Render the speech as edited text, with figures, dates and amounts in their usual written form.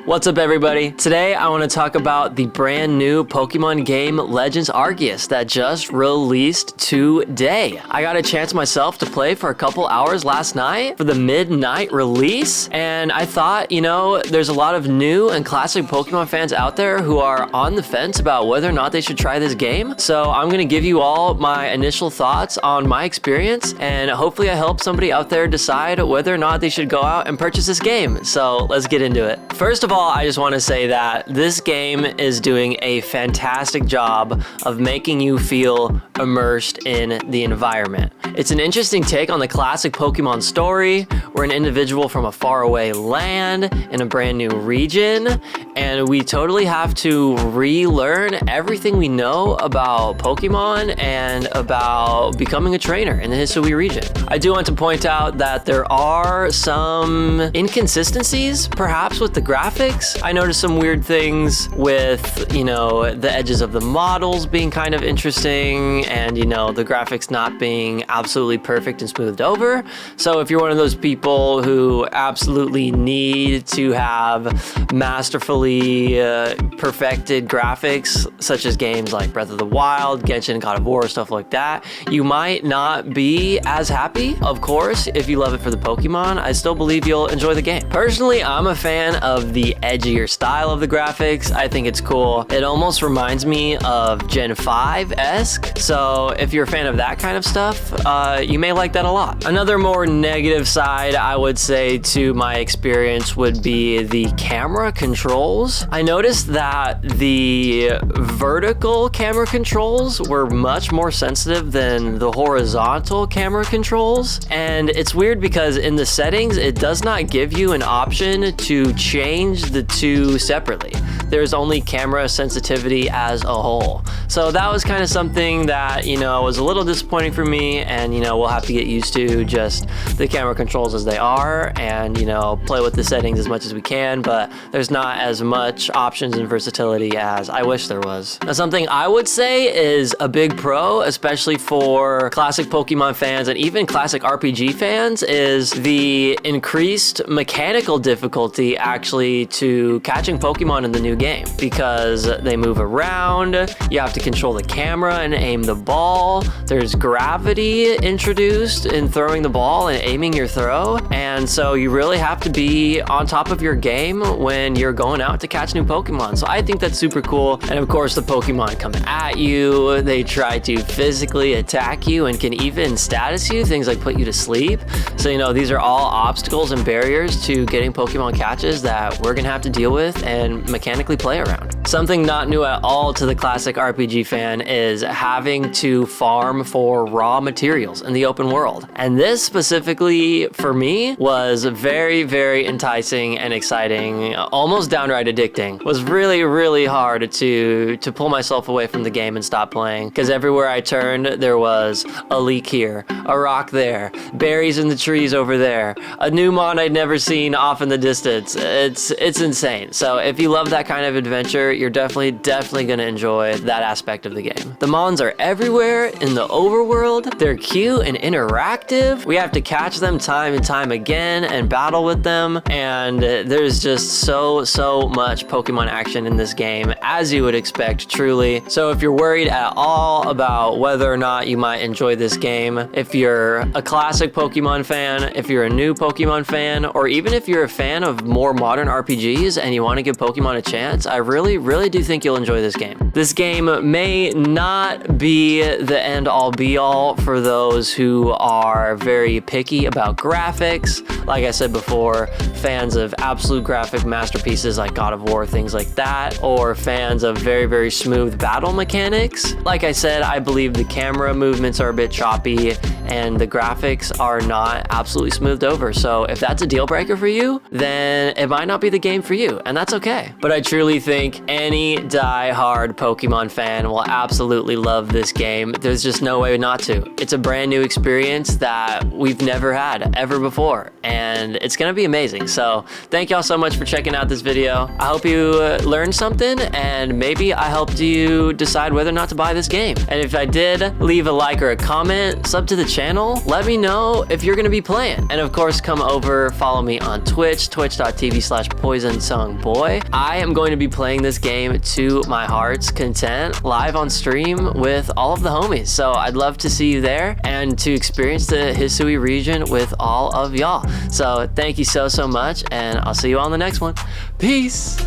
What's up, everybody? Today I want to talk about the brand new Pokemon game Legends Arceus that just released today. I got a chance myself to play for a couple hours last night for the midnight release, and I thought, you know, there's a lot of new and classic Pokemon fans out there who are on the fence about whether or not they should try this game. So I'm going to give you all my initial thoughts on my experience, and hopefully I help somebody out there decide whether or not they should go out and purchase this game. So let's get into it. First of all, I just want to say that this game is doing a fantastic job of making you feel immersed in the environment. It's an interesting take on the classic Pokemon story. We're an individual from a faraway land in a brand new region, and we totally have to relearn everything we know about Pokemon and about becoming a trainer in the Hisui region. I do want to point out that there are some inconsistencies, perhaps with the graphics. I noticed some weird things with, you know, the edges of the models being kind of interesting and, you know, the graphics not being absolutely perfect and smoothed over. So if you're one of those people who absolutely need to have masterfully perfected graphics, such as games like Breath of the Wild, Genshin, God of War, stuff like that, you might not be as happy. Of course, if you love it for the Pokemon, I still believe you'll enjoy the game. Personally, I'm a fan of the edgier style of the graphics. I think it's cool. It almost reminds me of Gen 5-esque. So if you're a fan of that kind of stuff, you may like that a lot. Another more negative side, I would say, to my experience would be the camera controls. I noticed that the vertical camera controls were much more sensitive than the horizontal camera controls. And it's weird because in the settings, it does not give you an option to change the two separately. There's only camera sensitivity as a whole. So that was kind of something that, you know, was a little disappointing for me, and, you know, we'll have to get used to just the camera controls as they are and, you know, play with the settings as much as we can, but there's not as much options and versatility as I wish there was. Now, something I would say is a big pro, especially for classic Pokemon fans and even classic RPG fans, is the increased mechanical difficulty actually to catching Pokemon in the new game, because they move around, you have to control the camera and aim the ball, there's gravity introduced in throwing the ball and aiming your throw, and so you really have to be on top of your game when you're going out to catch new Pokemon. So I think that's super cool. And of course, the Pokemon come at you, they try to physically attack you and can even status you, things like put you to sleep. So, you know, these are all obstacles and barriers to getting Pokemon catches that we're gonna have to deal with and mechanically play around. Something not new at all to the classic RPG fan is having to farm for raw materials in the open world. And this specifically for me was very, very enticing and exciting, almost downright addicting. It was really, really hard to pull myself away from the game and stop playing, because everywhere I turned, there was a leak here, a rock there, berries in the trees over there, a new mon I'd never seen off in the distance. It's insane. So if you love that kind of adventure, you're definitely gonna enjoy that aspect of the game. The mons are everywhere in the overworld. They're cute and interactive. We have to catch them time and time again and battle with them, and there's just so much Pokemon action in this game, as you would expect, truly. So if you're worried at all about whether or not you might enjoy this game, if you're a classic Pokemon fan, if you're a new Pokemon fan, or even if you're a fan of more modern RPGs and you want to give Pokemon a chance, I really do think you'll enjoy this game. This game may not be the end-all be-all for those who are very picky about graphics. Like I said before, fans of absolute graphic masterpieces like God of War, things like that, or fans of very smooth battle mechanics. Like I said, I believe the camera movements are a bit choppy and the graphics are not absolutely smoothed over. So if that's a deal breaker for you, then it might not be the game for you, and that's okay. But I truly think any die-hard Pokemon fan will absolutely love this game. There's just no way not to. It's a brand new experience that we've never had ever before, and it's gonna be amazing. So thank y'all so much for checking out this video. I hope you learned something, and maybe I helped you decide whether or not to buy this game. And if I did, leave a like or a comment, sub to the channel, let me know if you're gonna be playing. And of course, come over, follow me on Twitch, twitch.tv/poison Poison Sung Boy. I am going to be playing this game to my heart's content live on stream with all of the homies. So I'd love to see you there and to experience the Hisui region with all of y'all. So thank you so much, and I'll see you on the next one. Peace.